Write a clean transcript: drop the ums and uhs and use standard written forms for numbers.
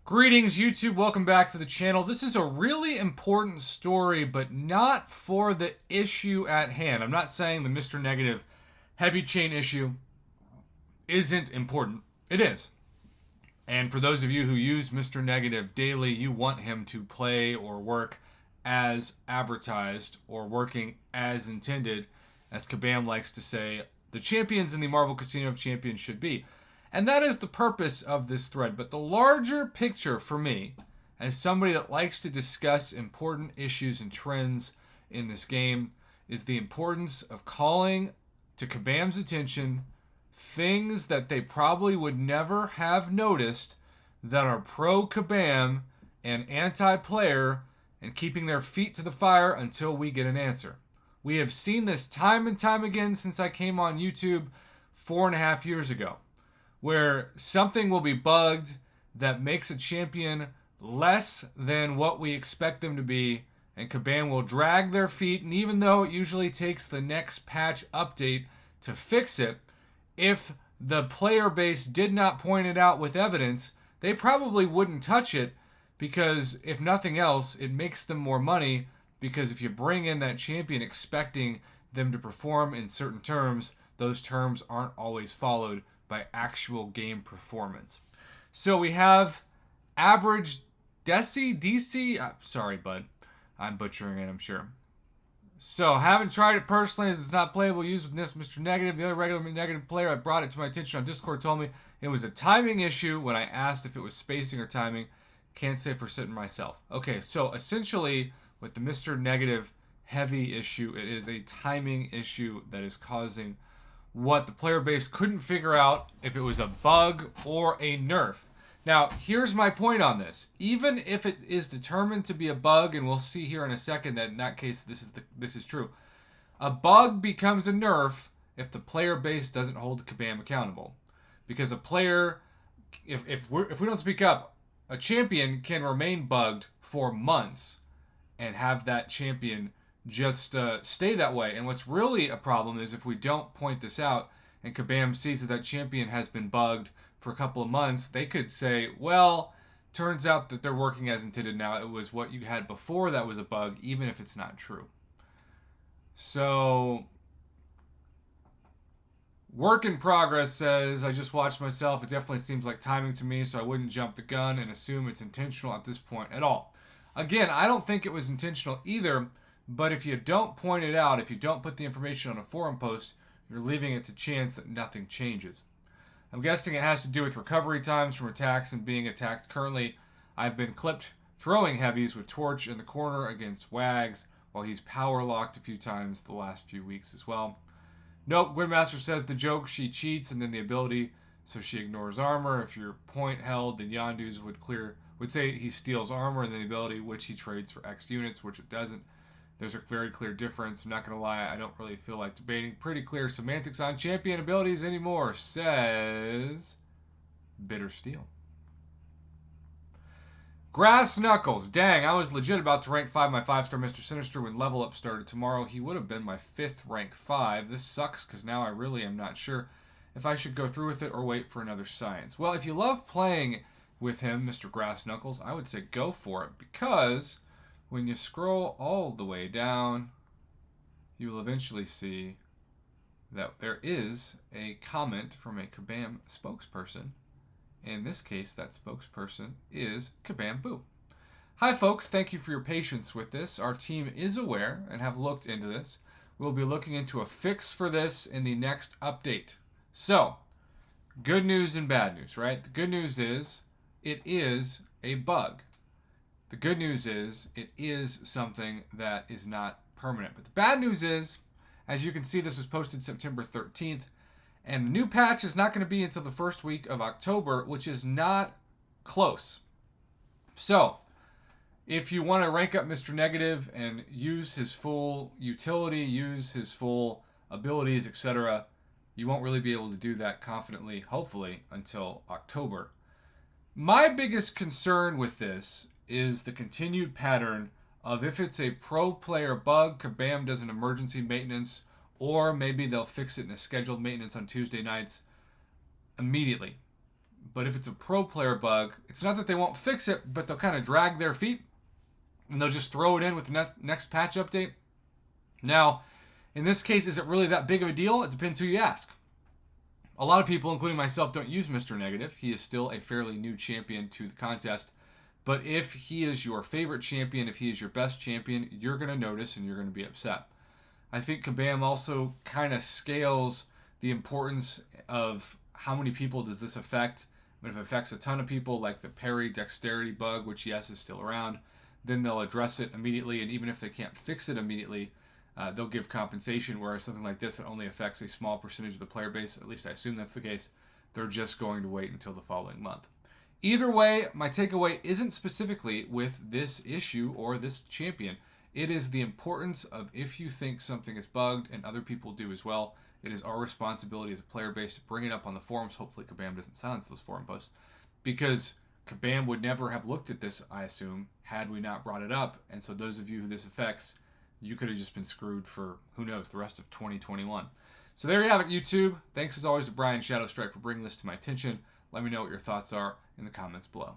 Greetings, YouTube. Welcome back to the channel. This is a really important story, but not for the issue at hand. I'm not saying the Mr. Negative heavy chain issue isn't important. It is. And for those of you who use Mr. Negative daily, you want him to play or work as advertised or working as intended, as Kabam likes to say, the champions in the Marvel Casino of Champions should be. And that is the purpose of this thread. But the larger picture for me, as somebody that likes to discuss important issues and trends in this game, is the importance of calling to Kabam's attention things that they probably would never have noticed that are pro-Kabam and anti-player, and keeping their feet to the fire until we get an answer. We have seen this time and time again since I came on YouTube 4.5 years ago, where something will be bugged that makes a champion less than what we expect them to be, and Kabam will drag their feet, and even though it usually takes the next patch update to fix it, if the player base did not point it out with evidence, they probably wouldn't touch it, because if nothing else, it makes them more money, because if you bring in that champion expecting them to perform in certain terms, those terms aren't always followed by actual game performance. So we have average DC. Sorry, bud. I'm butchering it, I'm sure. So, haven't tried it personally as it's not playable used with this Mr. Negative. The other regular negative player I brought it to my attention on Discord told me it was a timing issue when I asked if it was spacing or timing. Can't say for certain myself. Okay, so essentially with the Mr. Negative heavy issue, it is a timing issue that is causing what the player base couldn't figure out if it was a bug or a nerf. Now, here's my point on this. Even if it is determined to be a bug, and we'll see here in a second that in that case this is true, a bug becomes a nerf if the player base doesn't hold Kabam accountable. Because a player, if we don't speak up, a champion can remain bugged for months and have that champion just stay that way. And what's really a problem is if we don't point this out and Kabam sees that that champion has been bugged for a couple of months, they could say, well, turns out that they're working as intended now. It was what you had before that was a bug, even if it's not true. So, Work in Progress says, I just watched myself. It definitely seems like timing to me, so I wouldn't jump the gun and assume it's intentional at this point at all. Again, I don't think it was intentional either. But if you don't point it out, if you don't put the information on a forum post, you're leaving it to chance that nothing changes. I'm guessing it has to do with recovery times from attacks and being attacked. Currently, I've been clipped throwing heavies with Torch in the corner against Wags, while he's power locked a few times the last few weeks as well. Nope, Gwynmaster says the joke, she cheats, and then the ability, so she ignores armor. If your point held, then Yondu's would say he steals armor, and then the ability, which he trades for X units, which it doesn't. There's a very clear difference. I'm not going to lie, I don't really feel like debating. Pretty clear semantics on champion abilities anymore, says Bitter Steel. Grass Knuckles. Dang, I was legit about to rank 5 my 5-star Mr. Sinister when level up started tomorrow. He would have been my 5th rank 5. This sucks because now I really am not sure if I should go through with it or wait for another science. Well, if you love playing with him, Mr. Grass Knuckles, I would say go for it, because when you scroll all the way down, you will eventually see that there is a comment from a Kabam spokesperson. In this case, that spokesperson is Kabam Boo. Hi folks, thank you for your patience with this. Our team is aware and have looked into this. We'll be looking into a fix for this in the next update. So, good news and bad news, right? The good news is it is a bug. The good news is it is something that is not permanent. But the bad news is, as you can see, this was posted September 13th, and the new patch is not going to be until the first week of October, which is not close. So, if you want to rank up Mr. Negative and use his full utility, use his full abilities, etc., you won't really be able to do that confidently, hopefully, until October. My biggest concern with this is the continued pattern of if it's a pro player bug, Kabam does an emergency maintenance, or maybe they'll fix it in a scheduled maintenance on Tuesday nights immediately. But if it's a pro player bug, it's not that they won't fix it, but they'll kind of drag their feet and they'll just throw it in with the next patch update. Now, in this case, is it really that big of a deal? It depends who you ask. A lot of people, including myself, don't use Mr. Negative. He is still a fairly new champion to the contest. But if he is your favorite champion, if he is your best champion, you're going to notice and you're going to be upset. I think Kabam also kind of scales the importance of how many people does this affect. But if it affects a ton of people, like the parry dexterity bug, which yes is still around, then they'll address it immediately. And even if they can't fix it immediately, they'll give compensation, whereas something like this that only affects a small percentage of the player base, at least I assume that's the case, they're just going to wait until the following month. Either way, my takeaway isn't specifically with this issue or this champion. It is the importance of, if you think something is bugged, and other people do as well, it is our responsibility as a player base to bring it up on the forums. Hopefully Kabam doesn't silence those forum posts, because Kabam would never have looked at this, I assume, had we not brought it up. And so those of you who this affects, you could have just been screwed for, who knows, the rest of 2021. So there you have it, YouTube. Thanks as always to Brian Shadowstrike for bringing this to my attention. Let me know what your thoughts are in the comments below.